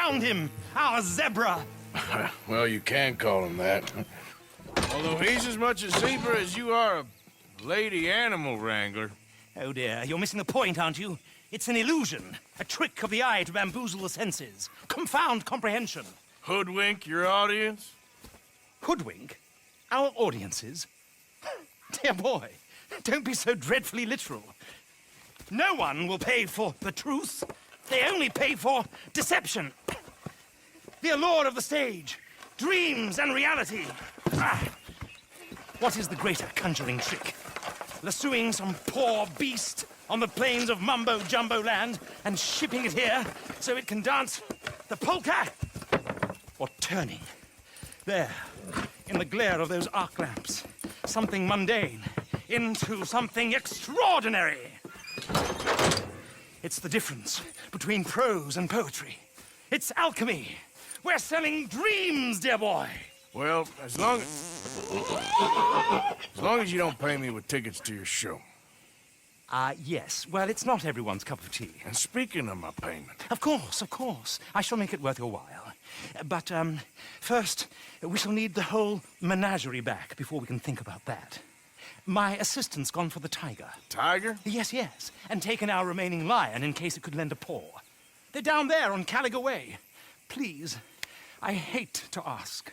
found him, our zebra. Well, you can call him that. Although he's as much a zebra as you are a lady animal wrangler. Oh dear, you're missing the point, aren't you? It's an illusion, a trick of the eye to bamboozle the senses, confound comprehension. Hoodwink your audience? Hoodwink? Our audiences? Dear boy, don't be so dreadfully literal. No one will pay for the truth. They only pay for deception. The allure of the stage, dreams and reality. What is the greater conjuring trick? Lassoing some poor beast on the plains of mumbo-jumbo land and shipping it here so it can dance the polka? Or turning, there, in the glare of those arc lamps, something mundane into something extraordinary? It's the difference between prose and poetry. It's alchemy. We're selling dreams, dear boy. Well, as long as you don't pay me with tickets to your show. Yes. Well, it's not everyone's cup of tea. And speaking of my payment... Of course, of course. I shall make it worth your while. But, first, we shall need the whole menagerie back before we can think about that. My assistant's gone for the tiger. Tiger? Yes, yes. And taken our remaining lion in case it could lend a paw. They're down there on Caliga Way. Please, I hate to ask.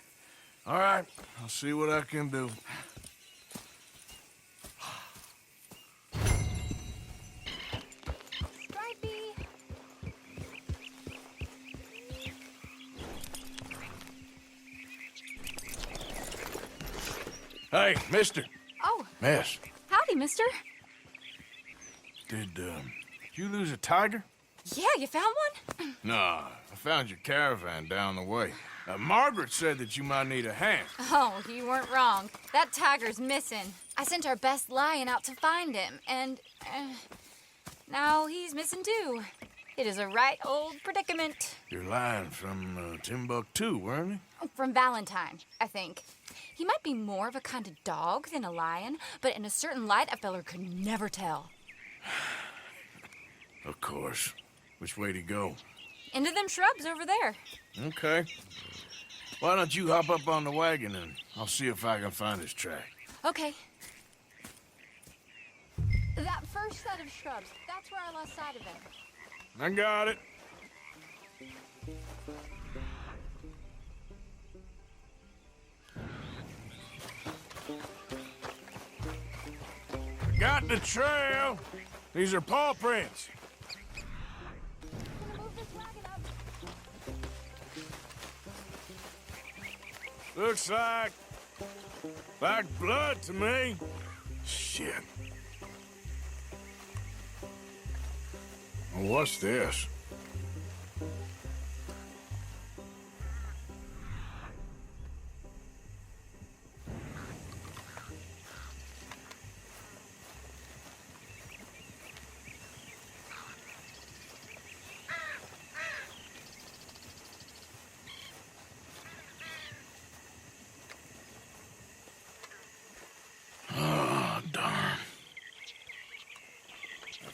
All right, I'll see what I can do. Stripey! Hey, mister. Oh, Miss, howdy, mister. did you lose a tiger? Yeah, you found one? Nah, I found your caravan down the way. Margaret said that you might need a hand. Oh, you weren't wrong. That tiger's missing. I sent our best lion out to find him, and now he's missing too. It is a right old predicament. Your lion from Timbuktu, weren't he? From Valentine, I think. He might be more of a kind of dog than a lion, but in a certain light, a feller could never tell. Of course. Which way to go? Into them shrubs over there. Okay. Why don't you hop up on the wagon and I'll see if I can find his track. Okay. That first set of shrubs, that's where I lost sight of him. I got it. Got the trail. These are paw prints. Looks like blood to me. Shit. Well, what's this?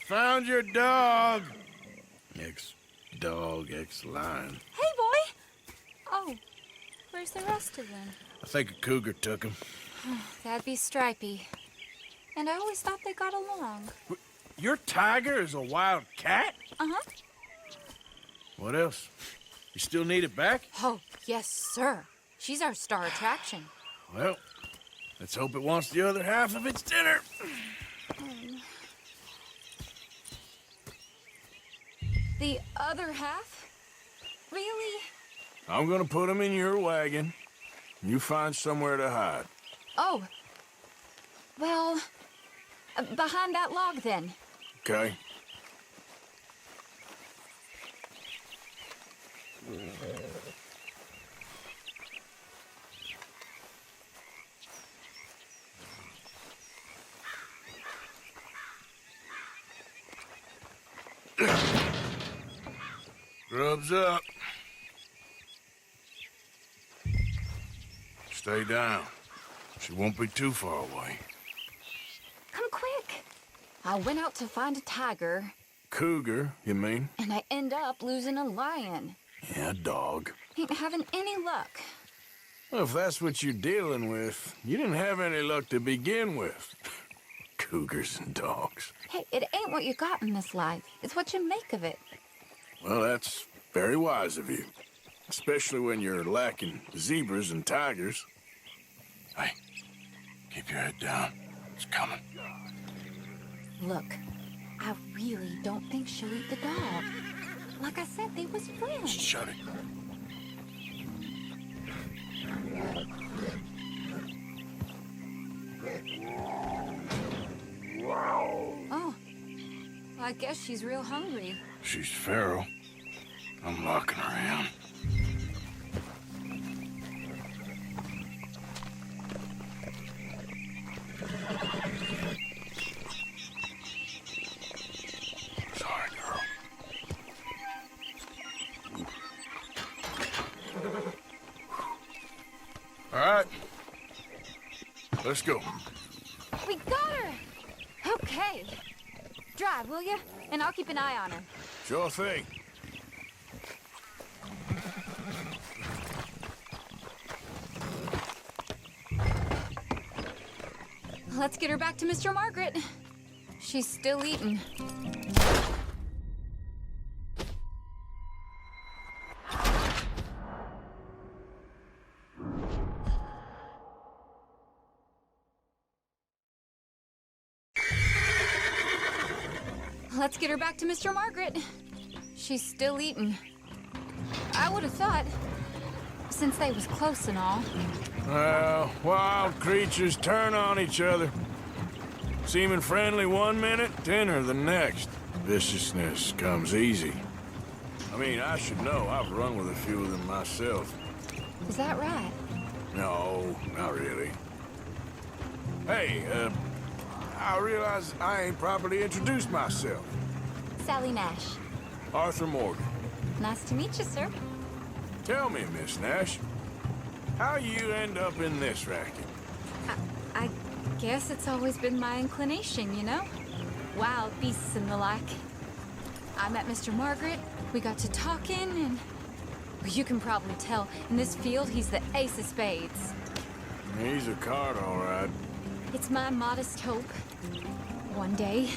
Found your dog. Ex-dog, ex-lion. Hey, boy! Oh, where's the rest of them? I think a cougar took him. That'd be Stripey. And I always thought they got along. Your tiger is a wild cat? Uh-huh. What else? You still need it back? Oh, yes, sir. She's our star attraction. Well, let's hope it wants the other half of its dinner. The other half? Really? I'm gonna put him in your wagon. You find somewhere to hide. Oh. Well, behind that log, then. Okay? Grub's up. Stay down. She won't be too far away. Come quick. I went out to find a tiger, Cougar, you mean? and I end up losing a lion. Yeah, a dog. Ain't having any luck. Well, if that's what you're dealing with, you didn't have any luck to begin with. Cougars and dogs. Hey, it ain't what you got in this life. It's what you make of it. Well, that's very wise of you. Especially when you're lacking zebras and tigers. Hey, keep your head down. It's coming. Look, I really don't think she'll eat the dog. Like I said, they was friends. Shut it. Oh, well, I guess she's real hungry. She's feral. I'm locking her in. Sorry, girl. All right. Let's go. We got her! Okay. Drive, will you? And I'll keep an eye on her. Sure thing. Let's get her back to Mr. Margaret. She's still eating. Let's get her back to Mr. Margaret. She's still eating. I would have thought, since they was close and all. Well, wild creatures turn on each other. Seeming friendly one minute, tender the next. Viciousness comes easy. I mean, I should know. I've run with a few of them myself. Is that right? No, not really. Hey, I realize I ain't properly introduced myself. Sally Nash. Arthur Morgan. Nice to meet you, sir. Tell me, Miss Nash, how you end up in this racket? I guess it's always been my inclination, you know? Wild beasts and the like. I met Mr. Margaret, we got to talking, and well, you can probably tell, in this field, he's the ace of spades. He's a card, all right. It's my modest hope, one day,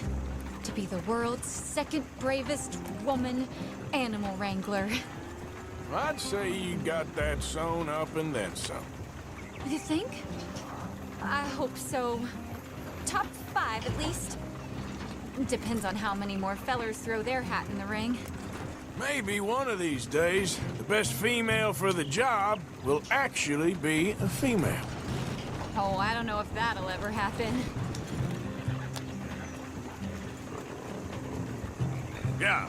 to be the world's second bravest woman animal wrangler. I'd say you got that sewn up and then some. You think? I hope so. Top 5, at least. Depends on how many more fellers throw their hat in the ring. Maybe one of these days, the best female for the job will actually be a female. Oh, I don't know if that'll ever happen. Yeah.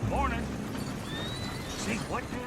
Morning. See what now?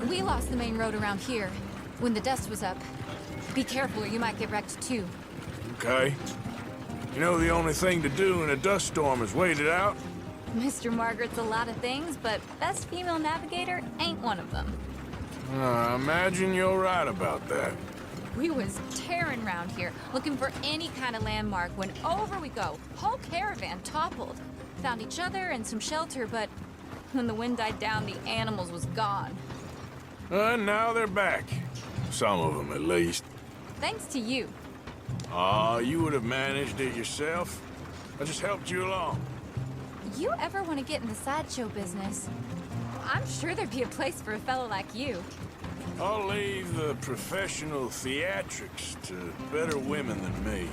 We lost the main road around here when the dust was up. Be careful or you might get wrecked too. Okay. You know the only thing to do in a dust storm is wait it out? Mr. Margaret's a lot of things, but best female navigator ain't one of them. I imagine you're right about that. We was tearing around here, looking for any kind of landmark when over we go. Whole caravan toppled. Found each other and some shelter, but when the wind died down, the animals was gone. Now they're back. Some of them, at least. Thanks to you. You would have managed it yourself. I just helped you along. You ever want to get in the sideshow business? I'm sure there'd be a place for a fellow like you. I'll leave the professional theatrics to better women than me.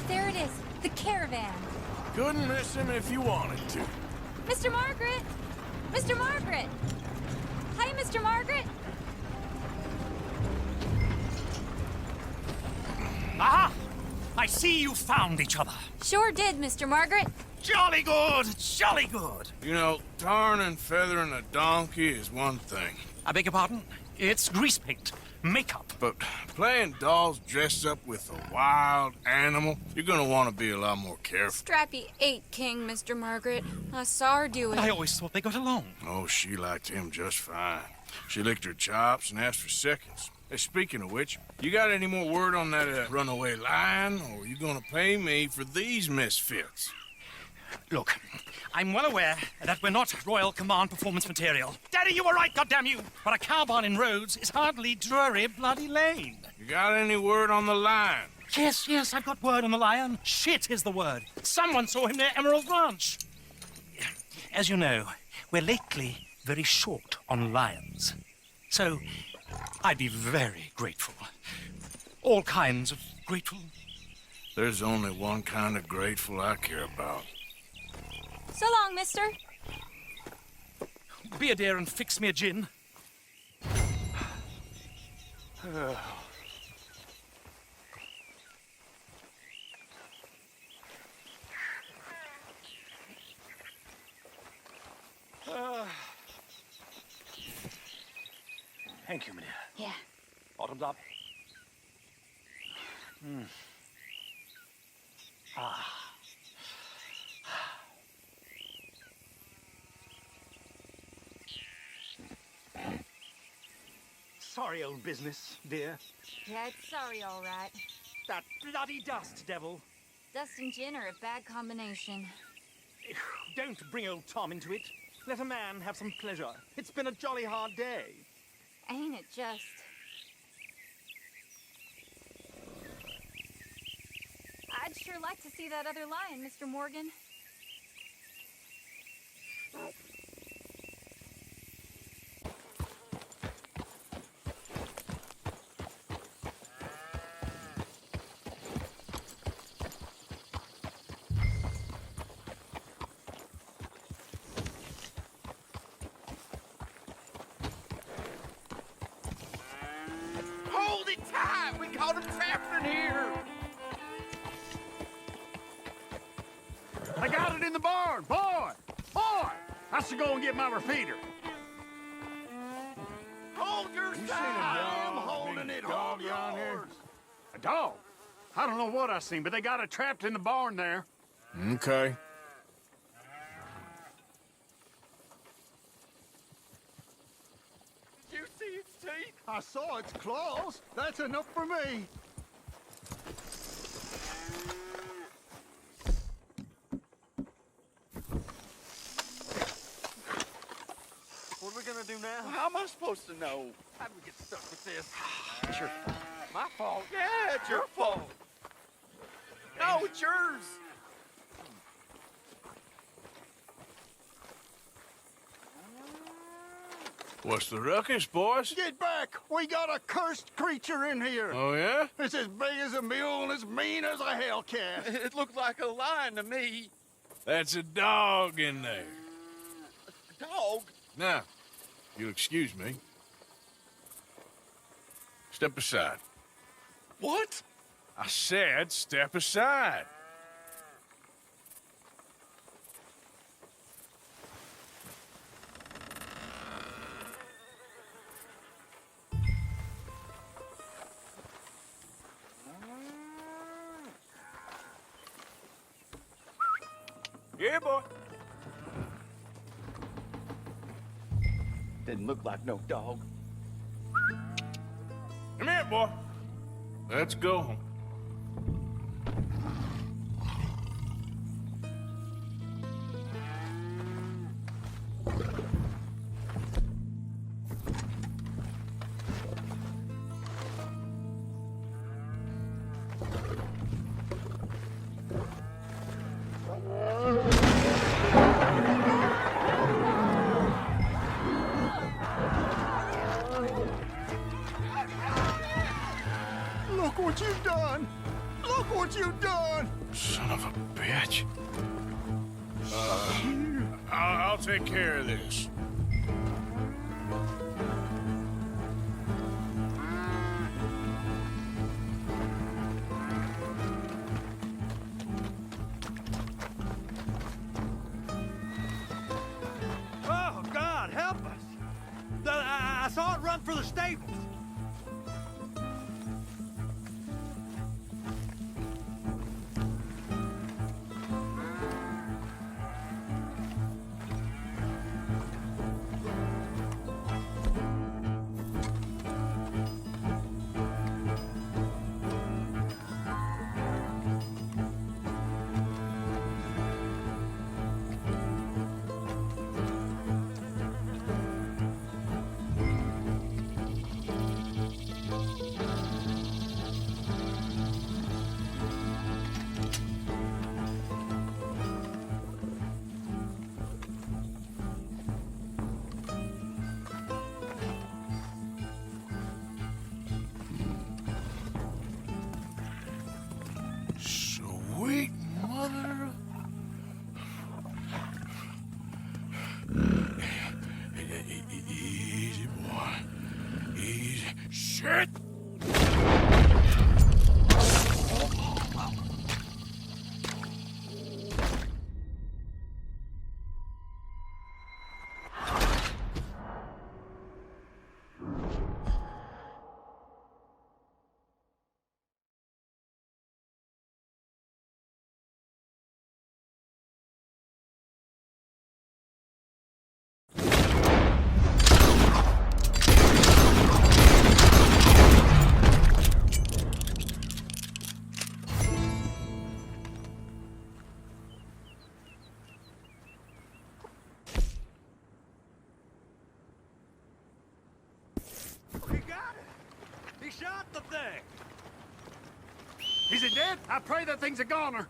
There it is, the caravan. Couldn't miss him if you wanted to. Mr. Margaret! Mr. Margaret! Hi, Mr. Margaret! Aha! I see you found each other. Sure did, Mr. Margaret. Jolly good, jolly good. You know, tarring and feathering a donkey is one thing. I beg your pardon? It's grease paint, makeup. But playing dolls dressed up with a wild animal, you're gonna want to be a lot more careful. Strappy ate King, Mr. Margaret. I saw her do it. I always thought they got along. Oh, she liked him just fine. She licked her chops and asked for seconds. Hey, speaking of which, you got any more word on that runaway lion, or are you gonna pay me for these misfits? Look, I'm well aware that we're not Royal Command performance material. Daddy, you were right, goddammit you! But a cow barn in Rhodes is hardly Drury Bloody Lane. You got any word on the lion? Yes, I've got word on the lion. Shit is the word. Someone saw him near Emerald Ranch. As you know, we're lately very short on lions. So, I'd be very grateful. All kinds of grateful. There's only one kind of grateful I care about. So long, mister. Be a dear and fix me a gin. Thank you, my dear. Yeah. Bottoms up. Sorry, old business, dear. Yeah, it's sorry, all right. That bloody dust, devil. Dust and gin are a bad combination. Don't bring old Tom into it. Let a man have some pleasure. It's been a jolly hard day. Ain't it just? I'd sure like to see that other lion, Mr. Morgan. Hold it tight! We caught him trapped in here! I got it in the barn! Boy! Boy! I should go and get my repeater. Hold your You seen a side! I am dog, holding big it. dog Hold around here? yours! A dog? I don't know what I seen, but they got it trapped in the barn there. Okay. Did you see its teeth? I saw its claws. That's enough for me. What are we gonna do now? How am I supposed to know? How did we get stuck with this? It's your fault. My fault? Yeah, it's your fault. No, it's yours. What's the ruckus, boys? Get back! We got a cursed creature in here. Oh, yeah? It's as big as a mule and as mean as a hellcat. It looked like a lion to me. That's a dog in there. Dog? Now, you'll excuse me. Step aside. What? I said step aside. Yeah, boy. Didn't look like no dog. Come here, boy. Let's go home. Look what you've done! Look what you've done! Son of a bitch. I'll take care of this. Oh, God, help us! I saw it run for the stables. Sweet mother. Easy, boy. Easy. Shit! He got it! He shot the thing! Is it dead? I pray that thing's a goner.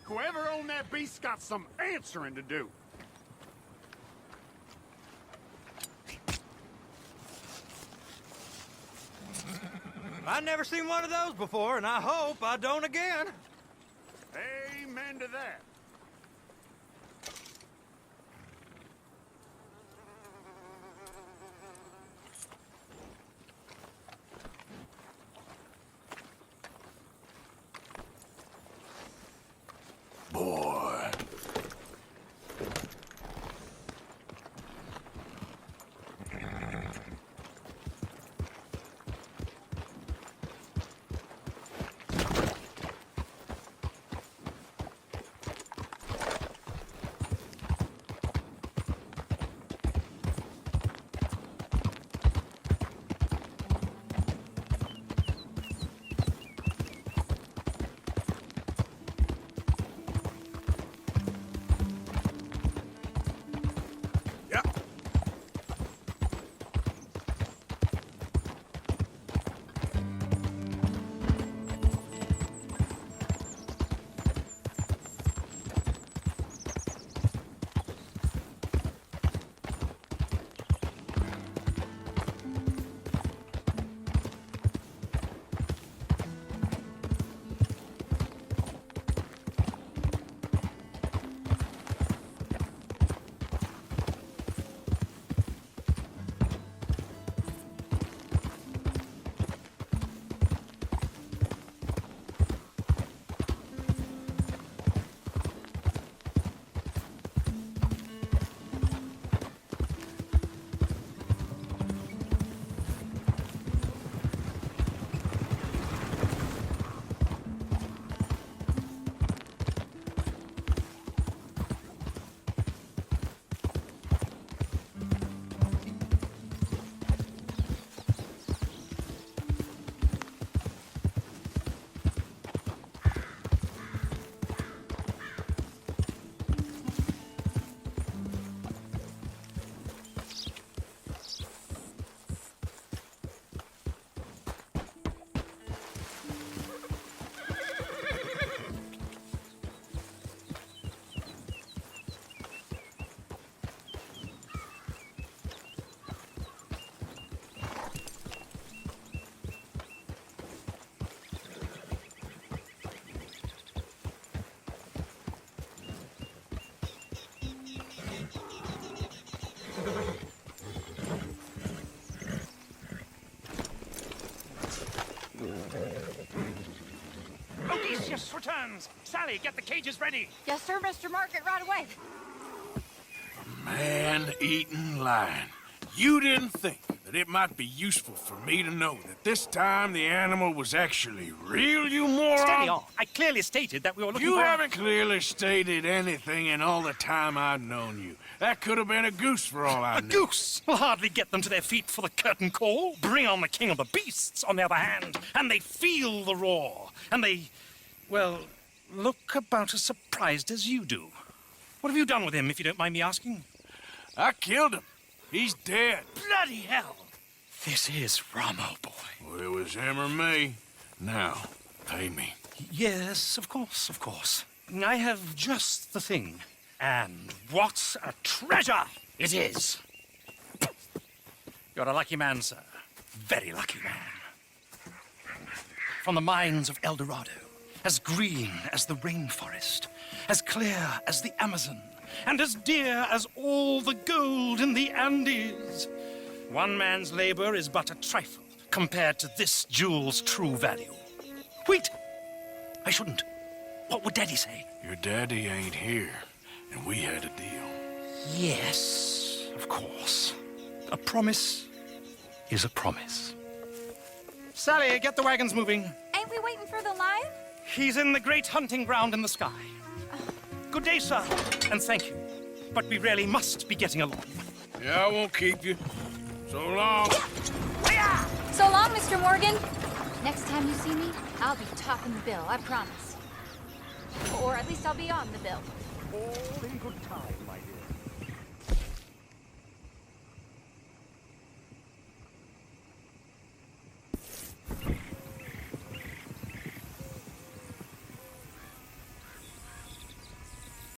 Whoever owned that beast's got some answering to do. I've never seen one of those before, and I hope I don't again. Amen to that. Boy. horse returns. Sally, get the cages ready. Yes, sir, Mr. Margaret, right away. Man-eating lion. You didn't think that it might be useful for me to know that this time the animal was actually real, you moron? Steady on. I clearly stated that we were looking You for... haven't clearly stated anything in all the time I've known you. That could have been a goose for all I A know. goose will hardly get them to their feet for the curtain call. Bring on the king of the beasts, on the other hand, and they feel the roar. And they, well, look about as surprised as you do. What have you done with him, if you don't mind me asking? I killed him. He's dead. Bloody hell! This is Ramo, boy. Well, it was him or me. Now, pay me. Yes, of course, of course. I have just the thing. And what a treasure it is! You're a lucky man, sir. Very lucky man. From the mines of El Dorado, as green as the rainforest, as clear as the Amazon, and as dear as all the gold in the Andes. One man's labor is but a trifle compared to this jewel's true value. Wait! I shouldn't. What would Daddy say? Your daddy ain't here, and we had a deal. Yes, of course. A promise is a promise. Sally, get the wagons moving. Ain't we waiting for the lion? He's in the great hunting ground in the sky. Good day, sir, and thank you. But we really must be getting along. Yeah, I won't keep you. So long. So long, Mr. Morgan. Next time you see me, I'll be topping the bill, I promise. Or at least I'll be on the bill. All in good time, my dear.